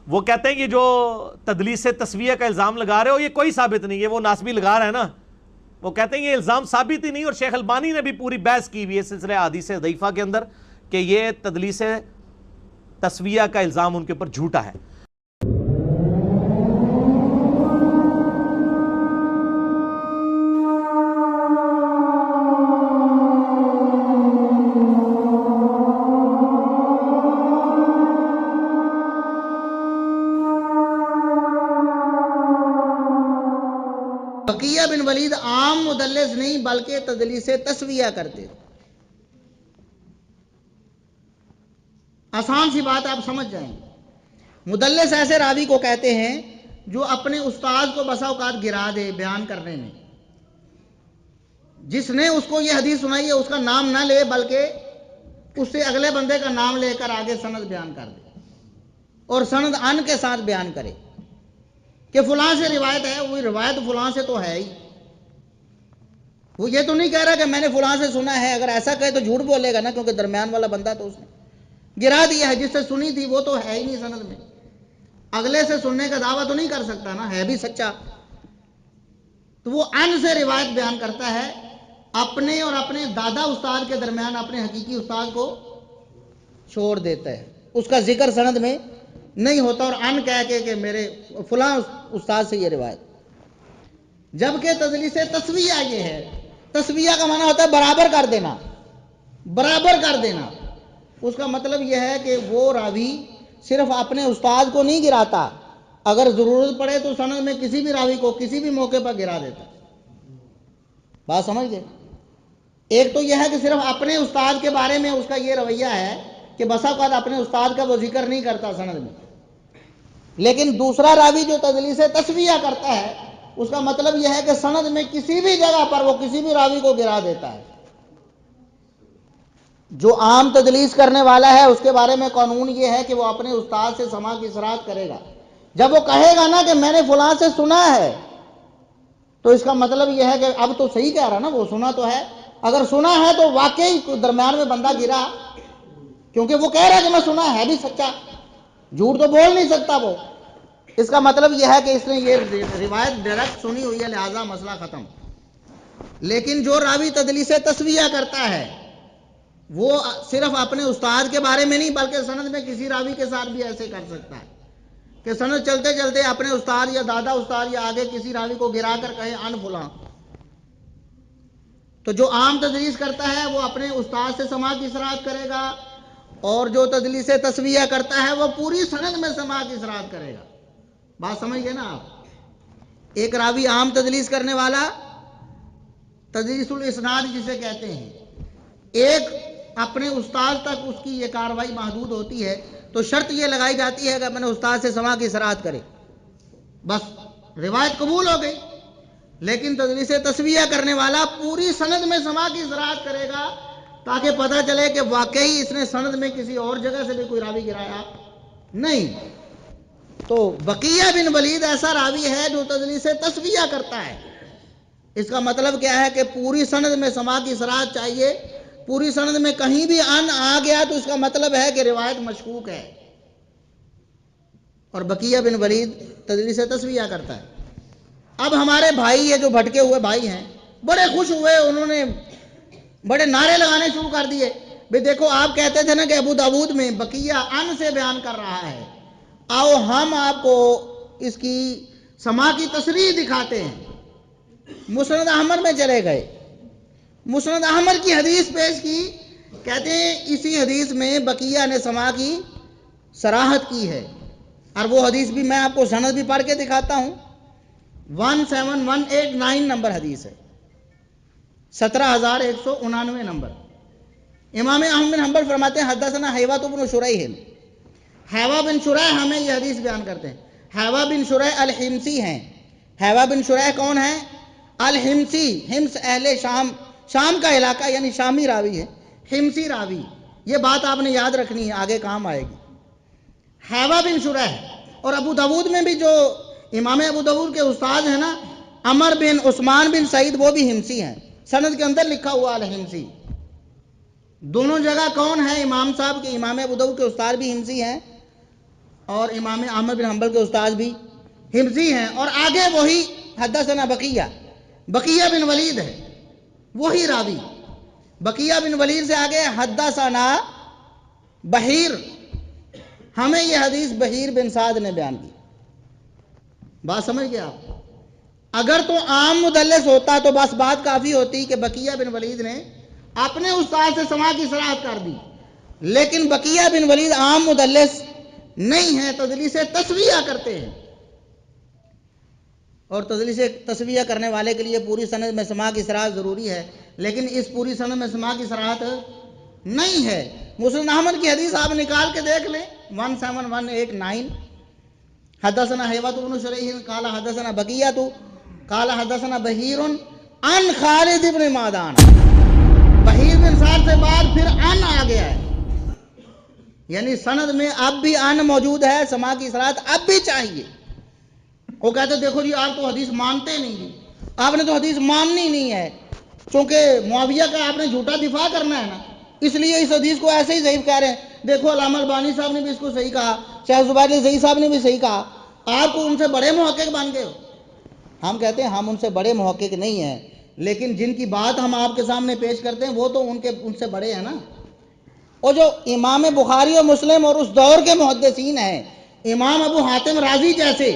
وہ کہتے ہیں کہ جو تدلیس تسویہ کا الزام لگا رہے ہو یہ کوئی ثابت نہیں ہے، وہ ناسبی لگا رہا ہے نا، وہ کہتے ہیں یہ الزام ثابت ہی نہیں، اور شیخ البانی نے بھی پوری بحث کی ہوئی ہے سلسلہ احادیث ضعیفہ کے اندر کہ یہ تدلیس تسویہ کا الزام ان کے اوپر جھوٹا ہے۔ بقیہ بن ولید عام مدلس نہیں بلکہ تدلیس تسویہ کرتے۔ آسان سی بات آپ سمجھ جائیں، مدلس ایسے راوی کو کہتے ہیں جو اپنے استاد کو بسا اوقات گرا دے بیان کرنے میں، جس نے اس کو یہ حدیث سنائی ہے اس کا نام نہ لے بلکہ اس سے اگلے بندے کا نام لے کر آگے سند بیان کر دے، اور سند ان کے ساتھ بیان کرے کہ فلاں سے روایت ہے، وہ روایت فلاں سے تو ہے ہی، وہ یہ تو نہیں کہہ رہا کہ میں نے فلاں سے سنا ہے، اگر ایسا کہے تو جھوٹ بولے گا نا، کیونکہ درمیان والا بندہ تو اس نے گرا دیا ہے، جس سے سنی تھی وہ تو ہے ہی نہیں سند میں، اگلے سے سننے کا دعویٰ تو نہیں کر سکتا نا، ہے بھی سچا، تو وہ ان سے روایت بیان کرتا ہے، اپنے اور اپنے دادا استاد کے درمیان اپنے حقیقی استاد کو چھوڑ دیتا ہے، اس کا ذکر سند میں نہیں ہوتا، اور ان کہہ کے کہ میرے فلاں استاد سے یہ روایت۔ جبکہ تدلیس تسویہ یہ ہے، تسویہ کا معنی ہوتا ہے برابر کر دینا، برابر کر دینا، اس کا مطلب یہ ہے کہ وہ راوی صرف اپنے استاد کو نہیں گراتا، اگر ضرورت پڑے تو سند میں کسی بھی راوی کو کسی بھی موقع پر گرا دیتا۔ بات سمجھ گئے؟ ایک تو یہ ہے کہ صرف اپنے استاد کے بارے میں اس کا یہ رویہ ہے کہ بسا اوقات اپنے استاد کا وہ ذکر نہیں کرتا سند میں، لیکن دوسرا راوی جو تدلیس تسویہ کرتا ہے اس کا مطلب یہ ہے کہ سند میں کسی بھی جگہ پر وہ کسی بھی راوی کو گرا دیتا ہے۔ جو عام تدلیس کرنے والا ہے اس کے بارے میں قانون یہ ہے کہ وہ اپنے استاد سے سماع کی اصرات کرے گا، جب وہ کہے گا نا کہ میں نے فلاں سے سنا ہے تو اس کا مطلب یہ ہے کہ اب تو صحیح کہہ رہا نا، وہ سنا تو ہے، اگر سنا ہے تو واقعی درمیان میں بندہ گرا، کیونکہ وہ کہہ رہا ہے کہ میں سنا ہے بھی سچا، جھوٹ تو بول نہیں سکتا وہ، اس کا مطلب یہ ہے کہ اس نے یہ روایت ڈائریکٹ سنی ہوئی ہے، لہذا مسئلہ ختم۔ لیکن جو راوی تدلیس تسویہ کرتا ہے وہ صرف اپنے استاد کے بارے میں نہیں بلکہ سند میں کسی راوی کے ساتھ بھی ایسے کر سکتا ہے کہ سند چلتے چلتے اپنے استاد یا دادا استاد یا آگے کسی راوی کو گرا کر کہے ان فلاں۔ تو جو عام تدلیس کرتا ہے وہ اپنے استاد سے سماع کی اصرات کرے گا، اور جو تدلیس تسویہ کرتا ہے وہ پوری سند میں سماع کی اصرات کرے گا۔ بات سمجھ گئے نا آپ؟ ایک راوی عام تدلیس کرنے والا تدلیس الاسناد جسے کہتے ہیں، ایک اپنے استاد تک اس کی یہ کاروائی محدود ہوتی ہے، تو شرط یہ لگائی جاتی ہے کہ اپنے استاد سے سماع کی اصرات کرے، بس روایت قبول ہو گئی۔ لیکن تدلیس تسویہ کرنے والا پوری سند میں سماع کی اصرات کرے گا تاکہ پتہ چلے کہ واقعی اس نے سند میں کسی اور جگہ سے بھی کوئی راوی گرایا نہیں۔ تو بقیہ بن ولید ایسا راوی ہے جو تدلیس تسویہ کرتا ہے، اس کا مطلب کیا ہے کہ پوری سند میں سماع کی اصرات چاہیے، پوری سند میں کہیں بھی ان آ گیا تو اس کا مطلب ہے کہ روایت مشکوک ہے، اور بقیہ بن ولید تدلیس تسویہ کرتا ہے۔ اب ہمارے بھائی یہ جو بھٹکے ہوئے بھائی ہیں بڑے خوش ہوئے، انہوں نے بڑے نعرے لگانے شروع کر دیے، بھئی دیکھو آپ کہتے تھے نا کہ ابو داؤد میں بقیہ ان سے بیان کر رہا ہے، آؤ ہم آپ کو اس کی سماع کی تصریح دکھاتے ہیں۔ مسند احمد میں چلے گئے، مسند احمد کی حدیث پیش کی، کہتے ہیں اسی حدیث میں بقیہ نے سماع کی صراحت کی ہے، اور وہ حدیث بھی میں آپ کو سند بھی پڑھ کے دکھاتا ہوں، 17189 نمبر حدیث ہے، 17199 نمبر۔ امام احمد بن حنبل فرماتے ہیں حدثنا حیوہ بن شریح، حیوہ بن شریح ہمیں یہ حدیث بیان کرتے ہیں۔ حیوہ بن شریح الحمسی ہیں۔ حیوہ بن شریح کون ہیں؟ الحمسی، حمص اہل شام، شام کا علاقہ، یعنی شامی راوی ہے، حمسی راوی، یہ بات آپ نے یاد رکھنی ہے، آگے کام آئے گی۔ حیوہ بن شریح، اور ابو داؤد میں بھی جو امام ابو داؤد کے استاد ہیں نا عمر بن عثمان بن سعید، وہ بھی حمسی ہیں، سند کے اندر لکھا ہوا الحمسی۔ دونوں جگہ کون ہے امام صاحب کے، امام ابو داؤد کے استاد بھی حمسی ہیں، اور امام احمد بن حنبل کے استاد بھی حمزی ہیں، اور آگے وہی حدثنا بقیہ بن ولید ہے، وہی راوی۔ بقیہ بن ولید سے آگے حدثنا بحیر، ہمیں یہ حدیث بحیر بن سعد نے بیان کی۔ بات سمجھ گئے آپ؟ اگر تو عام مدلس ہوتا تو بس بات کافی ہوتی کہ بقیہ بن ولید نے اپنے استاد سے سماع کی صراحت کر دی، لیکن بقیہ بن ولید عام مدلس نہیں ہے، تدلیس تسویہ کرتے ہیں، اور تدلیس تسویہ کرنے والے کے لیے پوری سند میں سماع کی صراحت ضروری ہے، لیکن اس پوری سند میں سماع کی صراحت نہیں ہے۔ مسند احمد کی حدیث آپ نکال کے دیکھ لیں 17189، حدثنا حیوۃ بن شریح قال حدثنا بقیۃ قال حدثنا بحیر عن خالد بن معدان۔ بحیر بن سعد سے بعد پھر ان آ گیا ہے، یعنی سند میں اب بھی ان موجود ہے، سماع کی صراحت اب بھی چاہیے۔ وہ کہتے دیکھو جی آپ تو حدیث مانتے نہیں جی، آپ نے تو حدیث ماننی نہیں ہے، چونکہ معاویہ کا آپ نے جھوٹا دفاع کرنا ہے نا، اس لیے اس حدیث کو ایسے ہی ضعیف کہہ رہے ہیں۔ دیکھو علامہ البانی صاحب نے بھی اس کو صحیح کہا، شیخ زبیر زئی صاحب نے بھی صحیح کہا، آپ کو ان سے بڑے محقق بن گئے ہو۔ ہم کہتے ہیں ہم ان سے بڑے محقق نہیں ہیں، لیکن جن کی بات ہم آپ کے سامنے پیش کرتے ہیں وہ تو ان سے بڑے ہیں نا۔ اور جو امام بخاری اور مسلم اور اس دور کے محدثین ہیں، امام ابو حاتم رازی جیسے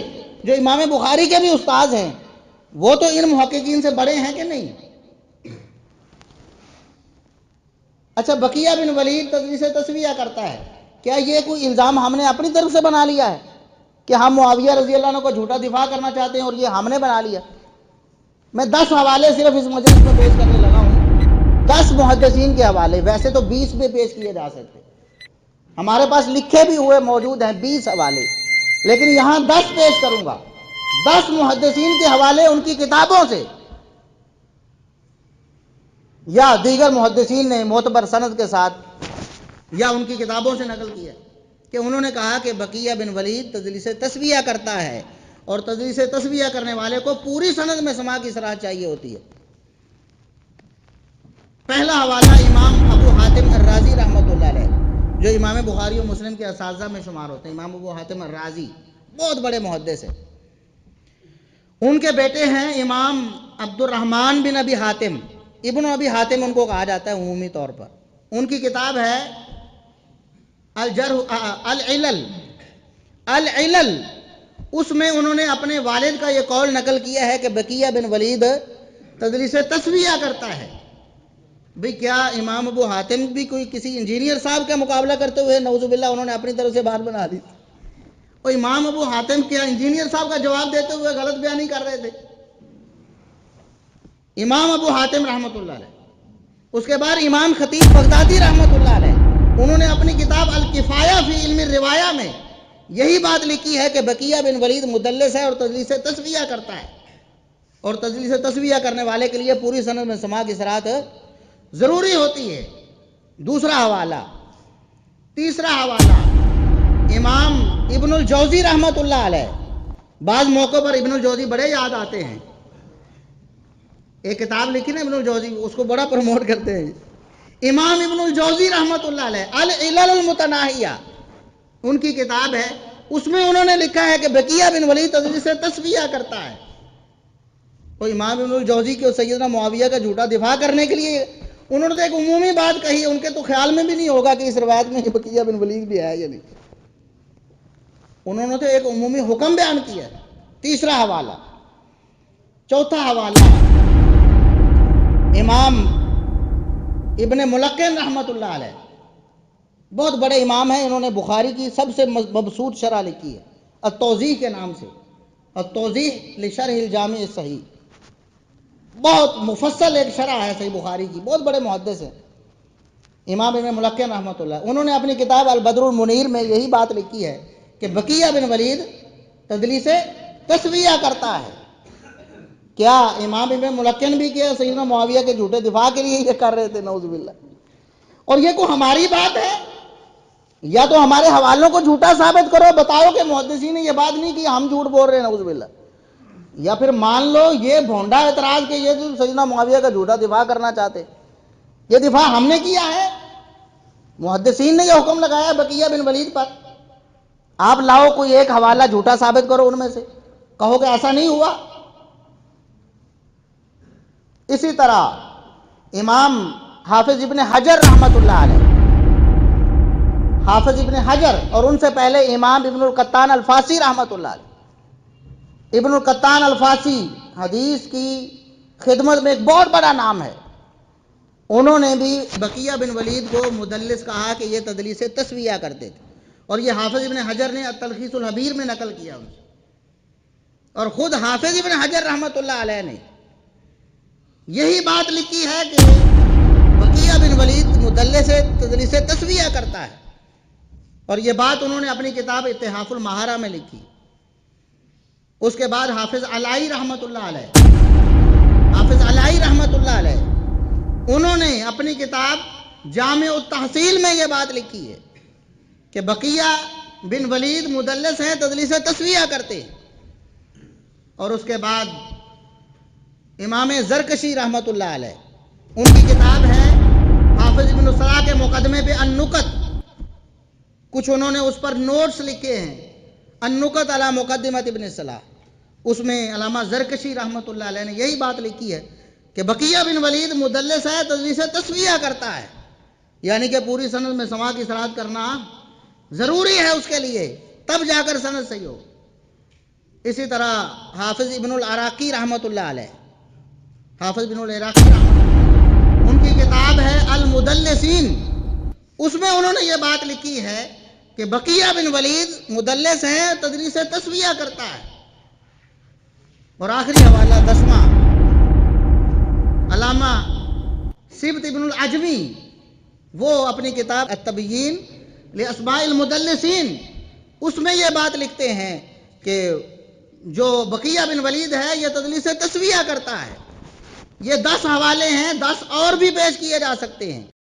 جو امام بخاری کے بھی استاذ ہیں، وہ تو ان محققین سے بڑے ہیں کہ نہیں؟ اچھا، بقیہ بن ولید تدلیس تسویہ کرتا ہے، کیا یہ کوئی الزام ہم نے اپنی طرف سے بنا لیا ہے کہ ہم معاویہ رضی اللہ عنہ کو جھوٹا دفاع کرنا چاہتے ہیں اور یہ ہم نے بنا لیا؟ میں 10 حوالے صرف اس مجلس میں پیش کرنے لگا ہوں، 10 محدثین کے حوالے، ویسے تو 20 بھی پیش کیے جا سکتے، ہمارے پاس لکھے بھی ہوئے موجود ہیں 20 حوالے، لیکن یہاں 10 پیش کروں گا، 10 محدثین کے حوالے ان کی کتابوں سے یا دیگر محدثین نے معتبر سند کے ساتھ یا ان کی کتابوں سے نقل کیا کہ انہوں نے کہا کہ بقیہ بن ولید تدلیس تسویہ کرتا ہے، اور تدلیس تسویہ کرنے والے کو پوری سند میں سماع کی صراحت چاہیے ہوتی ہے۔ پہلا حوالہ امام ابو حاتم الرازی رحمۃ اللہ علیہ، جو امام بخاری و مسلم کے اساتذہ میں شمار ہوتے ہیں۔ امام ابو حاتم الرازی بہت بڑے محدث ہیں، ان کے بیٹے ہیں امام عبد الرحمن بن ابی حاتم، ابن ابی حاتم ان کو کہا جاتا ہے عمومی طور پر۔ ان کی کتاب ہے العلل، اس میں انہوں نے اپنے والد کا یہ قول نقل کیا ہے کہ بقیہ بن ولید تدلیس تسویہ کرتا ہے۔ بھئی کیا امام ابو حاتم بھی کوئی کسی انجینئر صاحب کا مقابلہ کرتے ہوئے نعوذ باللہ انہوں نے اپنی طرف سے بات بنا دی؟ اور امام ابو حاتم کیا انجینئر صاحب کا جواب دیتے ہوئے غلط بیانی کر رہے تھے؟ امام ابو حاتم رحمۃ اللہ علیہ، اس کے بعد امام خطیب بغدادی رحمۃ اللہ علیہ، انہوں نے اپنی کتاب الکفایہ فی علم الروایہ میں یہی بات لکھی ہے کہ بقیہ بن ولید مدلس ہے اور تدلیس تسویہ کرتا ہے، اور تدلیس تسویہ کرنے والے کے لیے پوری سند میں سماع کی صراحت ضروری ہوتی ہے۔ دوسرا حوالہ۔ تیسرا حوالہ امام ابن الجوزی رحمۃ اللہ علیہ، بعض موقع پر ابن الجوزی بڑے یاد آتے ہیں، ایک کتاب لکھی نا ابن الجوزی، اس کو بڑا پروموٹ کرتے ہیں۔ امام ابن الجوزی رحمۃ اللہ علیہ العلل المتناہیہ ان کی کتاب ہے، اس میں انہوں نے لکھا ہے کہ بقیہ بن ولید تدلیس تسویہ کرتا ہے۔ تو امام ابن الجوزی کے سیدنا معاویہ کا جھوٹا دفاع کرنے کے لیے انہوں نے تو ایک عمومی بات کہی، ان کے تو خیال میں بھی نہیں ہوگا کہ اس روایت میں بقیہ بن ولید بھی ہے یا نہیں، انہوں نے تو ایک عمومی حکم بیان کیا۔ تیسرا حوالہ۔ چوتھا حوالہ امام ابن ملقن رحمۃ اللہ علیہ، بہت بڑے امام ہیں، انہوں نے بخاری کی سب سے مبسوط شرح لکھی ہے التوضیح کے نام سے، التوضیح لشرح الجامع الصحیح، بہت مفصل ایک شرح ہے صحیح بخاری کی، بہت بڑے محدث ہیں امام ابن ملقن رحمۃ اللہ۔ انہوں نے اپنی کتاب البدر المنیر میں یہی بات لکھی ہے کہ بقیہ بن ولید تدلیس تسویہ کرتا ہے۔ کیا امام ابن ملقن بھی کیا سیدنا معاویہ کے جھوٹے دفاع کے لیے یہ کر رہے تھے؟ نعوذ باللہ۔ اور یہ کوئی ہماری بات ہے؟ یا تو ہمارے حوالوں کو جھوٹا ثابت کرو، بتاؤ کہ محدثین نے یہ بات نہیں کی، ہم جھوٹ بول رہے ہیں نعوذ باللہ، یا پھر مان لو یہ بھونڈا اعتراض کہ یہ جو سیدنا معاویہ کا جھوٹا دفاع کرنا چاہتے، یہ دفاع ہم نے کیا ہے؟ محدثین نے یہ حکم لگایا بقیہ بن ولید پر، آپ لاؤ کوئی ایک حوالہ جھوٹا ثابت کرو ان میں سے، کہو کہ ایسا نہیں ہوا۔ اسی طرح امام حافظ ابن حجر رحمۃ اللہ علیہ، حافظ ابن حجر، اور ان سے پہلے امام ابن القطان الفاسی رحمۃ اللہ علیہ۔ ابن القطان الفاسی حدیث کی خدمت میں ایک بہت بڑا نام ہے، انہوں نے بھی بقیہ بن ولید کو مدلس کہا کہ یہ تدلیس تسویہ کرتے تھے، اور یہ حافظ ابن حجر نے التلخیص الحبیر میں نقل کیا ان سے، اور خود حافظ ابن حجر رحمۃ اللہ علیہ نے یہی بات لکھی ہے کہ بقیہ بن ولید مدلس تدلیس تسویہ کرتا ہے، اور یہ بات انہوں نے اپنی کتاب اتحاف المہارہ میں لکھی۔ اس کے بعد حافظ علائی رحمۃ اللہ علیہ، حافظ علائی رحمۃ اللہ علیہ، انہوں نے اپنی کتاب جامع التحصیل میں یہ بات لکھی ہے کہ بقیہ بن ولید مدلس ہیں، تدلیس تسویہ کرتے ہیں۔ اور اس کے بعد امام زرکشی رحمۃ اللہ علیہ، ان کی کتاب ہے حافظ ابن الصلاح کے مقدمے پہ النکت، کچھ انہوں نے اس پر نوٹس لکھے ہیں، النکت علی مقدمۃ ابن الصلاح، اس میں علامہ زرکشی رحمۃ اللہ علیہ نے یہی بات لکھی ہے کہ بقیہ بن ولید مدلس ہے، تدلیس تسویہ کرتا ہے، یعنی کہ پوری سند میں سماع کی صلاحت کرنا ضروری ہے اس کے لیے، تب جا کر سند صحیح ہو۔ اسی طرح حافظ ابن العراقی رحمۃ اللہ علیہ، حافظ ابن العراقی رحمۃ اللہ علیہ، ان کی کتاب ہے المدلسین، اس میں انہوں نے یہ بات لکھی ہے کہ بقیہ بن ولید مدلس ہیں، تدلیس تسویہ کرتا ہے۔ اور آخری حوالہ 10واں، علامہ سبط ابن العجمی، وہ اپنی کتاب التبیین لاسماء المدلسین، اس میں یہ بات لکھتے ہیں کہ جو بقیہ بن ولید ہے یہ تدلیس تسویہ کرتا ہے۔ یہ 10 حوالے ہیں، 10 اور بھی پیش کیے جا سکتے ہیں۔